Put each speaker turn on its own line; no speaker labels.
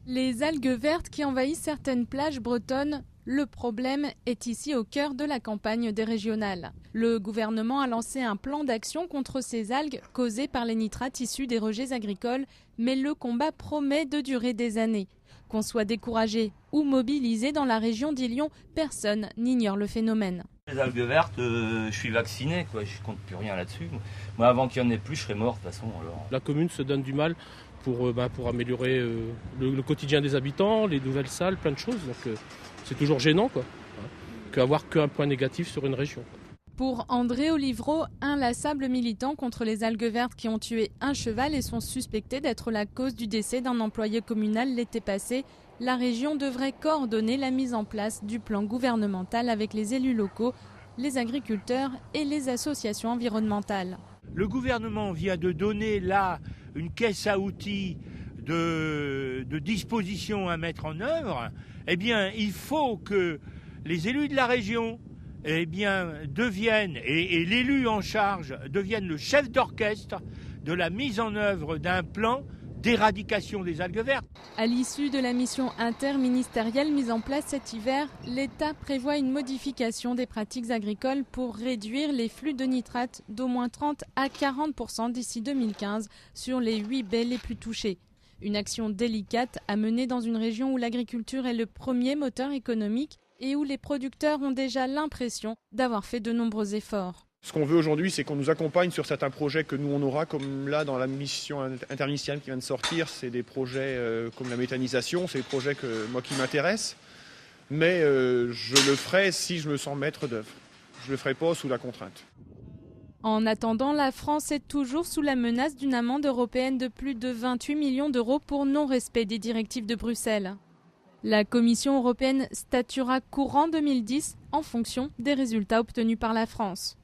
Les algues vertes qui envahissent certaines plages bretonnes, le problème est ici au cœur de la campagne des régionales. Le gouvernement a lancé un plan d'action contre ces algues causées par les nitrates issus des rejets agricoles, mais le combat promet de durer des années. Qu'on soit découragé ou mobilisé dans la région d'Ilion, personne n'ignore le phénomène.
Les algues vertes, je suis vacciné, quoi. Je compte plus rien là-dessus. Moi, avant qu'il n'y en ait plus, je serais mort de toute façon. Alors.
La commune se donne du mal pour améliorer le quotidien des habitants, les nouvelles salles, plein de choses. Donc c'est toujours gênant qu'avoir qu'un point négatif sur une région.
Pour André Olivreau, inlassable militant contre les algues vertes qui ont tué un cheval et sont suspectés d'être la cause du décès d'un employé communal l'été passé, la région devrait coordonner la mise en place du plan gouvernemental avec les élus locaux, les agriculteurs et les associations environnementales.
Le gouvernement vient de donner là une caisse à outils de dispositions à mettre en œuvre. Eh bien, il faut que les élus de la région deviennent, et l'élu en charge devienne le chef d'orchestre de la mise en œuvre d'un plan d'éradication des algues vertes.
À l'issue de la mission interministérielle mise en place cet hiver, l'État prévoit une modification des pratiques agricoles pour réduire les flux de nitrates d'au moins 30 à 40% d'ici 2015 sur les 8 baies les plus touchées. Une action délicate à mener dans une région où l'agriculture est le premier moteur économique et où les producteurs ont déjà l'impression d'avoir fait de nombreux efforts.
Ce qu'on veut aujourd'hui, c'est qu'on nous accompagne sur certains projets que nous on aura, comme là dans la mission interministérielle qui vient de sortir, c'est des projets comme la méthanisation, c'est des projets qui m'intéressent, mais je le ferai si je me sens maître d'œuvre. Je ne le ferai pas sous la contrainte.
En attendant, la France est toujours sous la menace d'une amende européenne de plus de 28 millions d'euros pour non-respect des directives de Bruxelles. La Commission européenne statuera courant 2010 en fonction des résultats obtenus par la France.